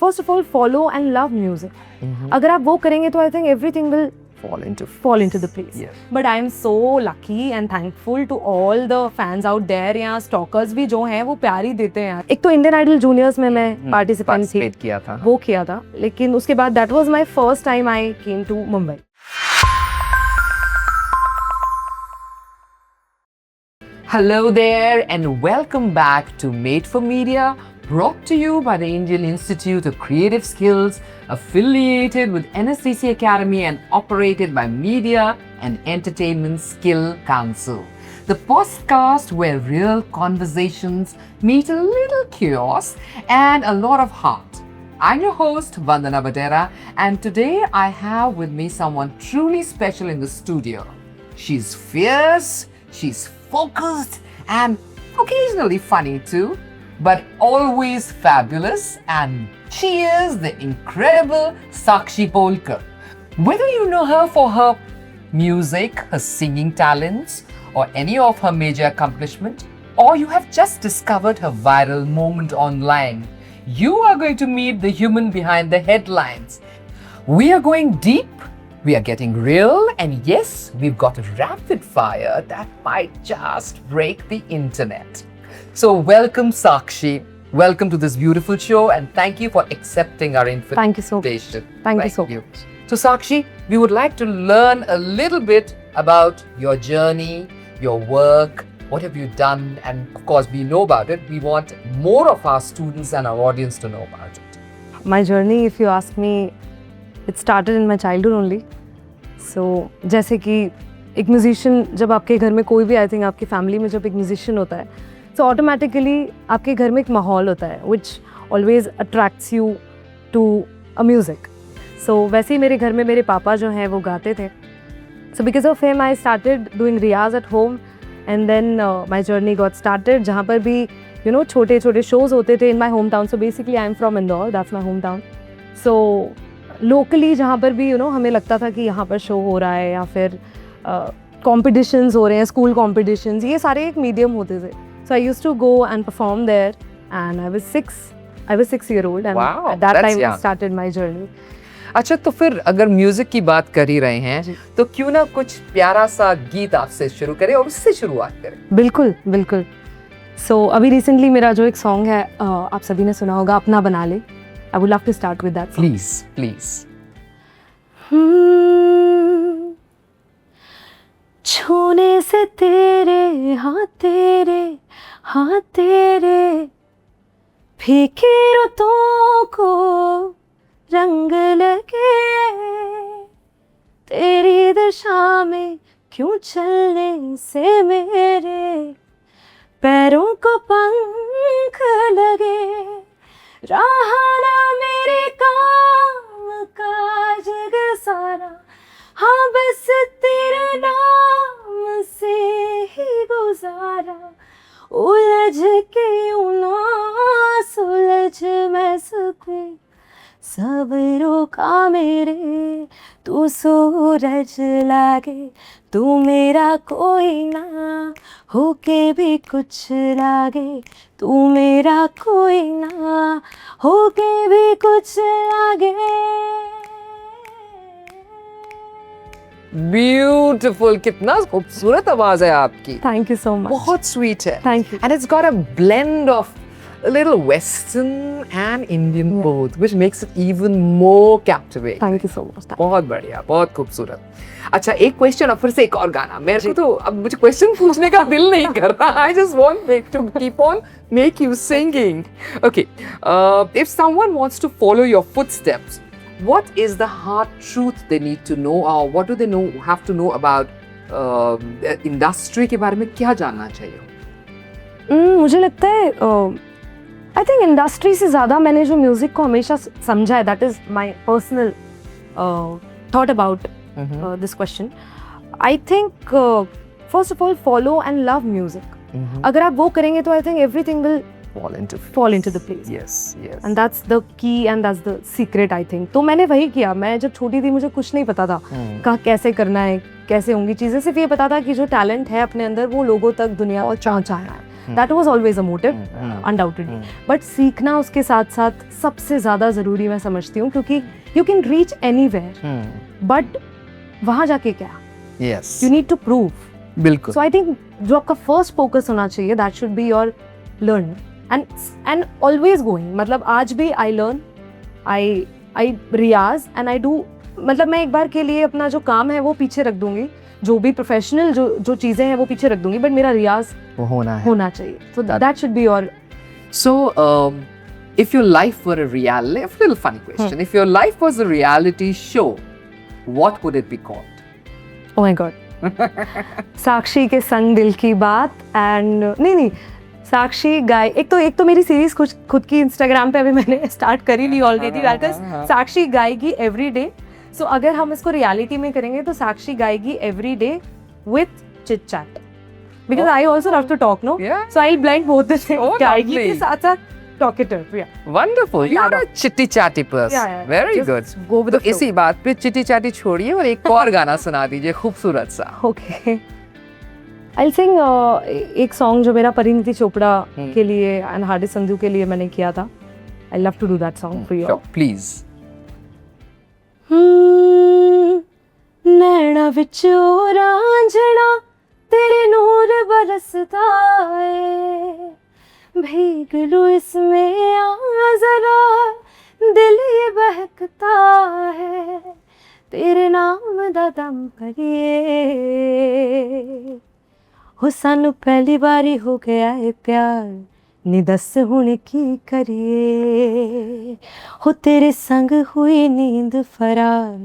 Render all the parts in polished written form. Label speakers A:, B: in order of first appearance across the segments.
A: first of all follow and love music. अगर आप वो करेंगे तो I think everything will fall into the place.
B: Yes.
A: But I am so lucky and thankful to all the fans out there. यहाँ stalkers भी जो हैं वो प्यार ही देते हैं यार. एक तो Indian Idol Juniors में मैं participant थी,
B: किया था.
A: वो किया था. लेकिन उसके बाद that was my first time I came to Mumbai.
B: Hello there and welcome back to Made for Media, brought to you by the Indian Institute of Creative Skills, affiliated with NSCC Academy and operated by Media and Entertainment Skill Council. The podcast where real conversations meet a little chaos and a lot of heart. I'm your host, Vandana Badera, and today I have with me someone truly special in the studio. She's fierce, she's focused and occasionally funny too, but always fabulous, and she is the incredible Sakshi Polkar. Whether you know her for her music, her singing talents, or any of her major accomplishment, or you have just discovered her viral moment online, you are going to meet the human behind the headlines. We are going deep, we are getting real, and yes, we've got a rapid fire that might just break the internet. So welcome Sakshi, welcome to this beautiful show, and thank you for accepting our invitation.
A: Thank you so much. Thank you so much.
B: So Sakshi, we would like to learn a little bit about your journey, your work, what have you done, and of course we know about it. We want more of our students and our audience to know about it.
A: My journey, if you ask me, it started in my childhood only. So जैसे कि एक musician जब आपके घर में कोई भी I think आपकी फैमिली में जब एक म्यूजिशियन होता है तो ऑटोमेटिकली आपके घर में एक माहौल होता है which always attracts you to a music. So वैसे ही मेरे घर में मेरे पापा जो हैं वो गाते थे. So because of him I started doing riyaz at home and then my journey got started. जहाँ पर भी यू नो छोटे छोटे शोज़ होते थे in my home town. So basically I am from Indore, that's my home town. So locally जहाँ पर भी यू नो हमें लगता था कि यहाँ पर शो हो रहा है या फिर कॉम्पिटिशन्स हो रहे हैं, स्कूल कॉम्पिटिशन्स, ये सारे एक मीडियम होते थे. So I used to go and perform there and I was 6 year old and
B: Wow,
A: at that
B: that's
A: time I
B: young.
A: started my journey.
B: अच्छा, तो फिर अगर म्यूजिक की बात कर ही रहे हैं तो क्यों ना कुछ प्यारा सा गीत आपसे शुरू करें और उससे शुरुआत करें.
A: बिल्कुल बिल्कुल. सो अभी रिसेंटली मेरा जो एक सॉन्ग है आप सभी ने सुना होगा, अपना बना ले. I would love to start with that song.
B: Please.
A: छूने से तेरे हाँ तेरे फीकी रुतों को रंग लगे, तेरी दिशा में क्यों चलने से मेरे पैरों को पंख लगे, रहा मेरे काम काज सारा, हाँ बस तेरे नाम से ही गुजारा, उलझ के यूं ना सुलझ मैं सकूं, सब रोका मेरे तू सूरज लागे, तू मेरा कोई ना होके भी कुछ लागे, तू मेरा कोई ना होके भी कुछ लागे.
B: ब्यूटीफुल, कितना खूबसूरत आवाज है आपकी.
A: Thank you so much.
B: बहुत स्वीट है.
A: Thank you.
B: And it's got a blend of a little Western and Indian both, which makes it even more captivating.
A: Thank you so much.
B: बहुत बढ़िया, बहुत खूबसूरत. अच्छा, एक क्वेश्चन और फिर से एक और गाना. मेरे को तो अब मुझे क्वेश्चन पूछने का दिल नहीं कर रहा. I just want to keep on make you singing. Okay, if someone wants to follow your footsteps, what is the hard truth they need to know, or what do they have to know about industry के बारे में क्या जानना चाहिए?
A: मुझे लगता है I think industry से ज़्यादा मैंने जो म्यूज़िक को हमेशा समझा है, that is my personal thought about this question. I think first of all follow and love music. अगर आप वो करेंगे तो I think everything will fall into the place.
B: Yes.
A: And that's the key and that's the secret I think. तो मैंने वही किया. मैं जब छोटी थी मुझे कुछ नहीं पता था कहाँ कैसे करना है, कैसे होंगी चीज़ें. सिर्फ ये पता था कि जो टैलेंट है अपने अंदर वो लोगों तक दुनिया और पहुँचाना है. That was always a motive undoubtedly, but सीखना उसके साथ साथ सबसे ज़्यादा ज़रूरी मैं समझती हूँ, क्योंकि you can reach anywhere, but वहाँ जाके क्या,
B: yes,
A: you need to prove.
B: बिल्कुल.
A: सो आई थिंक जो आपका फर्स्ट फोकस होना चाहिए, that should be your learn and always going. मतलब आज भी I learn, I riyaz and I do. मतलब मैं एक बार के लिए अपना जो काम है वो पीछे रख दूंगी, जो भी प्रोफेशनल जो चीज़ें हैं वो पीछे रख दूंगी, बट मेरा रियाज
B: वो होना
A: चाहिए. So that should be your.
B: So, if your life were a reality, a little funny question. If your life was a reality show, what would it be called?
A: Oh my God. साक्षी के संग दिल की बात and नहीं साक्षी गाय. एक तो मेरी series खुद की इंस्टाग्राम पे अभी मैंने स्टार्ट करी ली ऑलरेडी. दैट इज साक्षी गाएगी एवरी डे. सो अगर हम इसको रियलिटी में करेंगे तो साक्षी गाएगी every day with chit chat, because I also love to talk, no. So I blend both the things. गाएगी के साथ साथ टॉकेटर.
B: Wonderful. You're a chitty chatty person.
A: Yeah.
B: Very
A: Just
B: good.
A: go with
B: तो
A: the flow.
B: इसी बात पे चिट्टी चाटी छोड़िए और एक और गाना सुना दीजिए खूबसूरत सा.
A: Okay. I'll sing एक सॉन्ग जो मेरा परिणीति चोपड़ा के लिए एंड हार्दिक संधू के लिए मैंने किया था. I love to do that song for you.
B: Sure, please.
A: नैना विच ओ रांझना तेरे नूर बरसता है, भीग लूं इसमें आ जरा दिल ये बहकता है, तेरे नाम दा दम करिए हो सानू पहली बारी हो गया है प्यार, नी दस हुण की करिए हो तेरे संग हुई नींद फरार,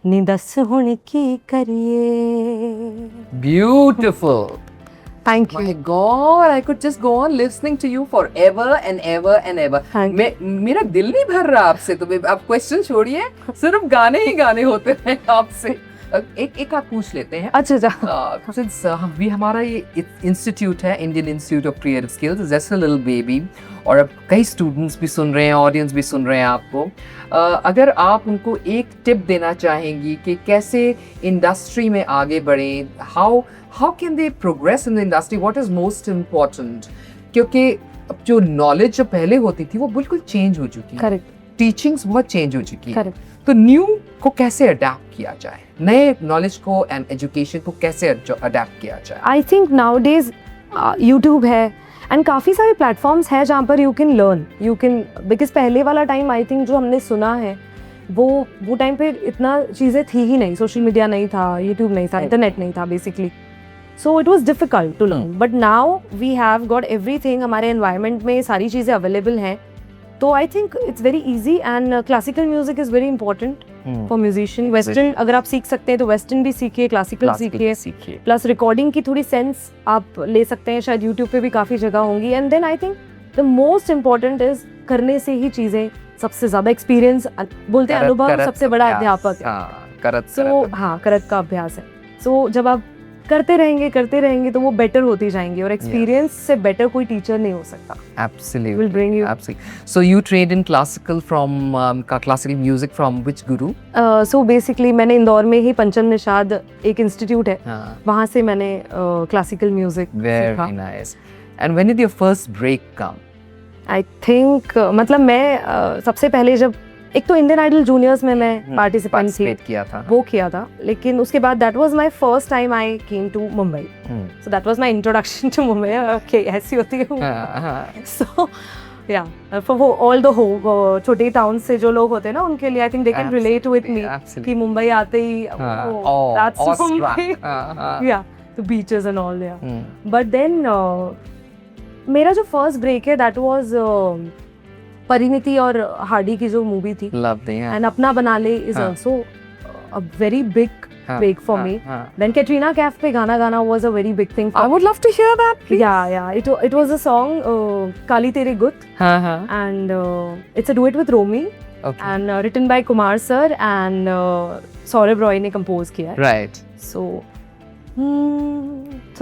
A: नी दस हुण की करिए.
B: Beautiful.
A: Thank you.
B: My God, I could just go on listening to you forever and ever and ever.
A: Thank you.
B: मेरा दिल नहीं भर रहा आपसे, तो आप क्वेश्चन छोड़िए, सिर्फ गाने ही गाने होते हैं आपसे. एक आप पूछ लेते हैं.
A: अच्छा.
B: Since we हमारा ये इंस्टीट्यूट है, Indian institute of creative skills, just a little baby, और अब कई स्टूडेंट्स भी सुन रहे हैं, ऑडियंस भी सुन रहे हैं आपको. अगर आप उनको एक टिप देना चाहेंगी कि कैसे इंडस्ट्री में आगे बढ़ें, how can they progress in the industry, what is most important, क्योंकि अब जो नॉलेज जो पहले होती थी वो बिल्कुल चेंज हो चुकी है.
A: करेक्ट.
B: टीचिंग्स बहुत चेंज हो चुकी है.
A: करेक्ट.
B: तो न्यू को कैसे अडेप्ट किया जाए, नए नॉलेज को एंड एजुकेशन को कैसे अडेप्ट किया जाए?
A: I think now days YouTube है एंड काफ़ी सारे प्लेटफॉर्म्स हैं जहाँ पर you can learn, you can. Because पहले वाला टाइम आई थिंक जो हमने सुना है वो टाइम पे इतना चीज़ें थी ही नहीं, सोशल मीडिया नहीं था, यूट्यूब नहीं था, इंटरनेट नहीं था basically. So it was difficult to learn, but now we have got everything. हमारे एनवायरनमेंट में सारी चीज़ें अवेलेबल हैं, तो I think it's very easy. And classical music is very important for musician. Western अगर आप सीख सकते हैं तो वेस्टर्न भी सीखिए, क्लासिकल सीखिए, प्लस रिकॉर्डिंग की थोड़ी सेंस आप ले सकते हैं, शायद यूट्यूब पे भी काफ़ी जगह होंगी. And then I think the most important is करने से ही चीज़ें, सबसे ज़्यादा एक्सपीरियंस बोलते हैं, अनुभव सबसे बड़ा अध्यापक है. करत का अभ्यास है. सो जब आप करते रहेंगे तो वो बेटर होती जाएंगी, और एक्सपीरियंस से बेटर कोई टीचर नहीं हो सकता.
B: Absolutely.
A: Will bring you.
B: Absolutely. So you trained in classical music from which guru?
A: So basically मैंने इंदौर में ही पंचम निषाद एक इंस्टीट्यूट है, वहाँ से मैंने क्लासिकल म्यूजिक सीखा.
B: Very nice. And when did your first break come?
A: I think मतलब मैं सबसे पहले जब एक तो इंडियन आइडल जूनियर्स में मैं पार्टिसिपेंट थी, वो किया था, लेकिन उसके बाद that was my first time I came to Mumbai. So that was my introduction to Mumbai. Okay, ऐसी होती है. So yeah for all the छोटे टाउन से जो लोग होते हैं ना, उनके लिए I think they can relate with me कि मुंबई आते ही that's Mumbai, yeah the beaches and all. Yeah but then मेरा जो फर्स्ट ब्रेक है दैट वाज परिणीति और हार्डी की जो मूवी थी, एंड अपना बना ले is also a very big break for me. Then Katrina Kaif पे गाना गाना was a very big thing.
B: I would love to hear that, please.
A: Yeah. It was a song Kali Tere Gut, and it's a duet with Romy, and written by Kumar sir, and Saurabh Roy ने compose किया है.
B: Right.
A: So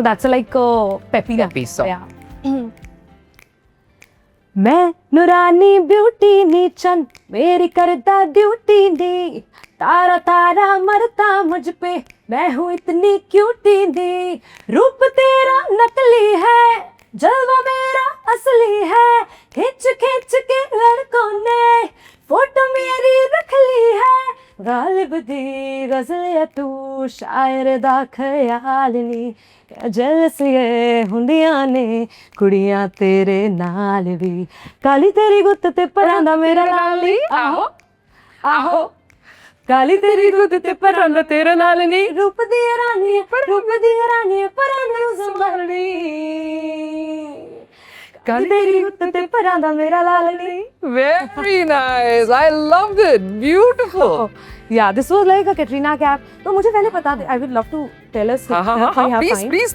A: that's like a peppy
B: song.
A: Yeah. मैं नूरानी beauty नी चन मेरी करता duty नी, तारा तारा मरता मुझ पे मैं हूँ इतनी क्यूटी नी, रूप तेरा नकली है जलवा मेरा असली है, खिंच खिंच के लड़कों ने फोटो मेरी रख ली है, गालिब दी गजल है तू शायर दा ख्याल नी, जलसिए हुंदियां ने कुड़ियां तेरे नाल भी, काली तेरी गुत्त ते परांदा मेरा लाली, आहो आहो काली तेरी गुत्त ते परांदा तेरा नाल नी, रूप दी रानी परांदा नूं संभालनी, काली तेरी गुत्त ते परांदा मेरा लाल नी.
B: Very nice. I loved it. Beautiful.
A: Yeah, this was like a Katrina Kaif. तो मुझे पहले पता था. I would love to tell us.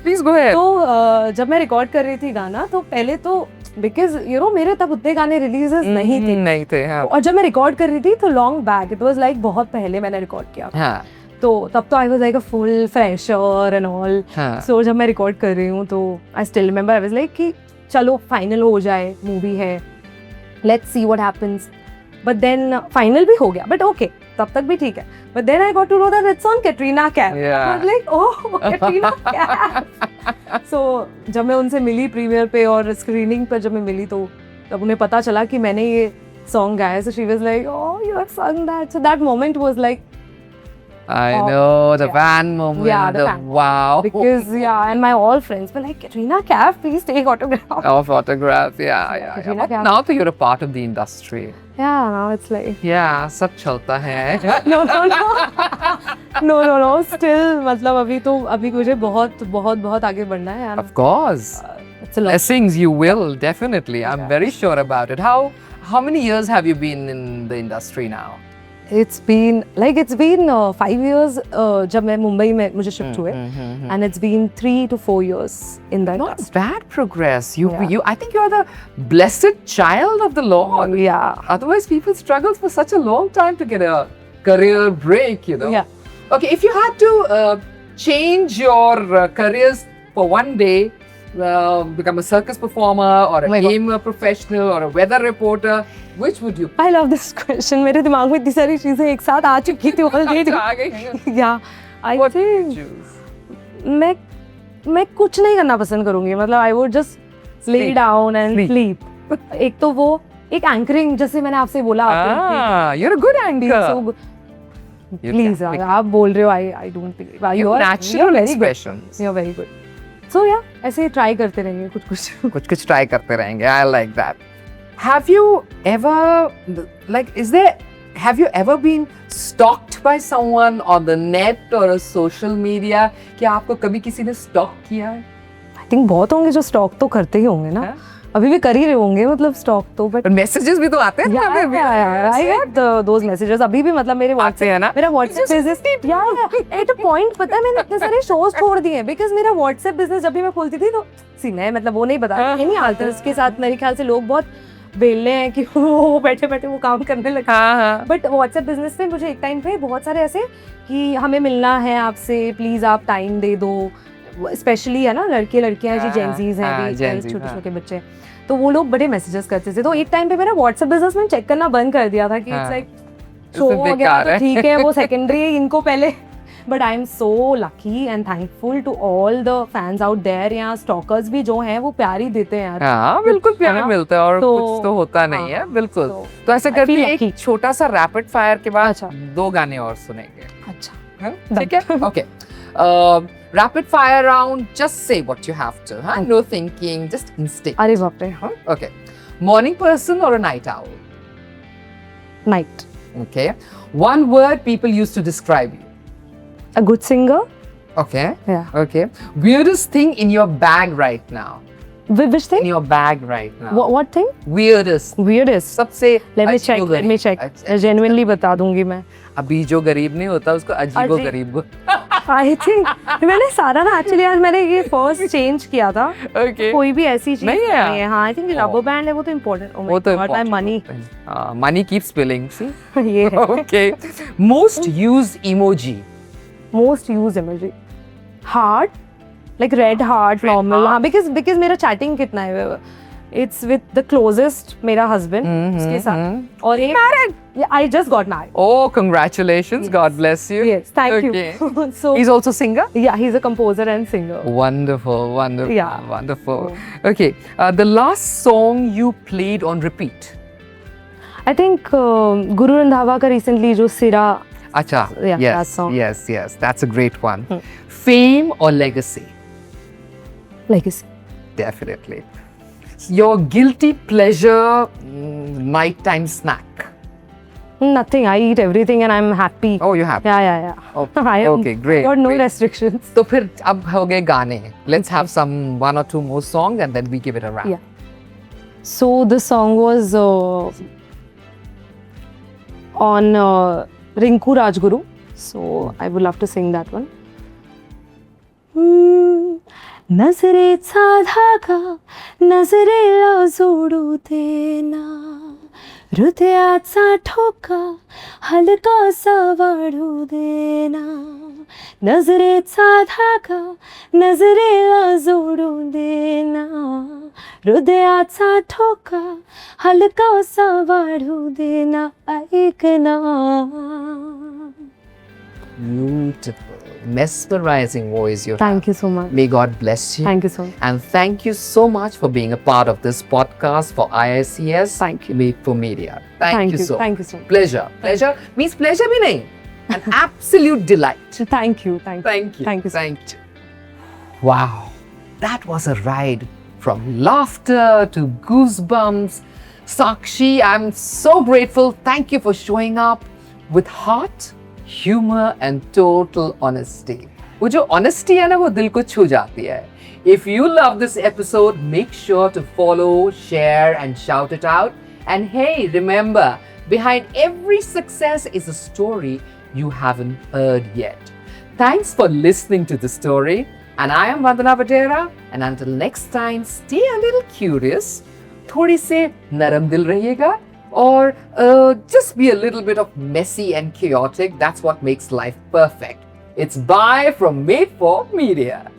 B: Please go ahead.
A: तो जब मैं रिकॉर्ड कर रही थी गाना तो पहले तो because you know मेरे तब उतने गाने रिलीजेस नहीं थे
B: हाँ.
A: और जब मैं रिकॉर्ड कर रही थी तो long back it was like बहुत पहले मैंने रिकॉर्ड किया.
B: हाँ.
A: तो तब तो I was like a full fresher and all. So जब मैं रिकॉर्ड कर रही हूँ तो I still remember I was like कि चलो फाइनल हो जाए, मूवी है, let's see what happens. But then final भी हो गया, बट ओके तब तक भी ठीक है. But then I got to know that it's on Katrina Kaif. I was like oh Katrina Kaif. So जब मैं उनसे मिली प्रीमियर पे और स्क्रीनिंग पर जब मैं मिली तो तब उन्हें पता चला कि मैंने ये सॉन्ग गाया. So she was like oh you have sung that. So that moment was like
B: I know the fan moment.
A: Yeah, the fan.
B: Wow.
A: Because and my all friends were like, Katrina Kaif, please take autograph.
B: Of autograph, yeah.
A: Katrina
B: But
A: Kaif.
B: now that you're a part of the industry.
A: Yeah, now it's like
B: Yeah, सब चलता है.
A: no. Still, मतलब अभी मुझे बहुत आगे बढ़ना है.
B: Of course.
A: It's a lot.
B: Blessings, you will definitely. I'm very sure about it. How many years have you been in the industry now?
A: It's been 5 years जब मैं मुंबई में मुझे शिफ्ट हुए, and it's been 3 to 4 years in that.
B: Not bad progress. I think you're the blessed child of the Lord.
A: Yeah.
B: Otherwise, people struggle for such a long time to get a career break, you know.
A: Yeah.
B: Okay, if you had to change your careers for one day, become a circus performer or a game professional or a weather reporter, which would you?
A: I love this question. मेरे दिमाग में इतनी सारी चीजें एक साथ आ चुकी थी already. Yeah, I
B: What would
A: think
B: you choose?
A: मैं कुछ नहीं करना पसंद करूंगी. मतलब I would just lay down and sleep. एक तो वो एक एंकरिंग जैसे मैंने आपसे बोला.
B: You're a good anchor.
A: Please, आप बोल रहे हो. I don't think.
B: You're natural expressions.
A: You're very good. So yeah, ऐसे ट्राई करते रहेंगे कुछ
B: ट्राई करते रहेंगे. I like that. Have you ever been stalked by someone on the net or a social media? क्या आपको कभी किसी ने stalk किया है?
A: I think बहुत होंगे जो स्टॉक तो करते ही होंगे ना. अभी भी कर ही रहे होंगे मतलब स्टॉक तो. बट
B: मैसेजेस भी तो आते हैं.
A: I get those messages. अभी भी मतलब मेरे WhatsApp business at a point पता है मैंने इतने सारे शोज छोड़ दिए बिकॉज मेरा WhatsApp बिजनेस जब भी मैं खोलती थी तो मैं मतलब वो नहीं बता नहीं हालत इसके साथ. मेरे ख्याल से लोग बहुत बेलने हैं कि वो बैठे बैठे वो काम करने लगे. बट WhatsApp बिजनेस में मुझे एक टाइम पे बहुत सारे ऐसे कि हमें मिलना है आपसे, प्लीज आप टाइम दे दो. स्पेशली है ना लड़के लड़कियां जी जेंजीज हैं, छोटे छोटे बच्चे, तो वो लोग बड़े मैसेजेस करते थे. तो एक टाइम पे मेरा WhatsApp बिजनेस में चेक करना बंद कर दिया था कि इट्स लाइक शो हो गया तो ठीक है वो सेकेंडरी इनको पहले. But I am so lucky and thankful to all the fans out there. यहाँ स्टॉकर्स भी जो हैं वो प्यार ही देते हैं यार.
B: हाँ बिल्कुल प्यार मिलता है और कुछ तो होता नहीं है. बिल्कुल. तो ऐसे करके एक छोटा सा रैपिड फायर के बाद 2 गाने और सुनेंगे.
A: अच्छा
B: ठीक है. Okay. Rapid fire round, just say what you have to. Huh? No thinking, just instinct.
A: अरे बाप रे.
B: Okay. Morning person or a night owl?
A: Night.
B: Okay. One word people use to describe you?
A: A good singer.
B: Okay.
A: Yeah.
B: Okay. Weirdest thing in your bag right now?
A: Which thing?
B: In your bag right now.
A: What thing?
B: Weirdest.
A: सबसे. Let me check. Genuinely बता दूंगी मैं.
B: अभी जो गरीब नहीं होता उसको अजीबो गरीब.
A: I think मैंने सारा ना एक्चुअली आज मैंने ये फर्स्ट चेंज किया था. कोई भी ऐसी चीज नहीं है. हाँ आई थिंक रबर बैंड है वो तो इम्पोर्टेंट.
B: वो तो
A: my money.
B: Money keep spilling. See
A: ये
B: okay. Most used emoji.
A: Heart like red heart normal. हाँ बिकॉज मेरा चैटिंग कितना है It's with the closest मेरा husband उसके साथ और एक married. Yeah, I just got married.
B: Oh, congratulations. God bless you.
A: Yes, thank
B: Okay.
A: you. So
B: He's also singer?
A: yeah, he's a composer and singer.
B: Wonderful, wonderful,
A: Yeah.
B: wonderful. Okay, the last song you played on repeat.
A: I think Guru Randhawa का recently जो सिरा
B: Acha,
A: Yeah, that
B: yes,
A: song.
B: yes, that's a great one. Fame or legacy?
A: legacy.
B: Definitely. Your guilty pleasure nighttime snack?
A: Nothing. I eat everything and I'm happy.
B: Oh, you have?
A: Yeah.
B: Oh,
A: I am
B: okay, great.
A: got no
B: great.
A: restrictions.
B: So फिर अब हो गए गाने. Let's have some one or two more songs and then we give it a wrap.
A: Yeah. So the song was on Rinku Rajguru. So I would love to sing that one. नजरेचा धागा नजरेला जोडू देना हृदयाचा ठोका हलकासा वाढू देना नजरेचा धागा नजरेला जोडू देना हृदयाचा ठोका हलकासा वाढू देना ऐकना.
B: Beautiful, mesmerizing voice you have.
A: Thank you so much.
B: May God bless you.
A: Thank you so much.
B: And thank you so much for being a part of this podcast for IICS.
A: Thank you.
B: Made for Media. Thank you so
A: Thank you so much.
B: Pleasure. Pleasure means pleasure bhi nahi. An absolute delight.
A: Thank you.
B: Thank you.
A: Thank you so
B: Thank you. Wow. That was a ride from laughter to goosebumps. Sakshi, I'm so grateful. Thank you for showing up with heart, humor and total honesty. वो जो honesty है ना वो दिल को छू जाती है. If you love this episode, make sure to follow, share and shout it out. And hey, remember, behind every success is a story you haven't heard yet. Thanks for listening to the story. And I am Vandana Vadera. And until next time, stay a little curious. थोड़ी से नरम दिल रहिएगा. Or just be a little bit of messy and chaotic. That's what makes life perfect. It's bye from Made for Media.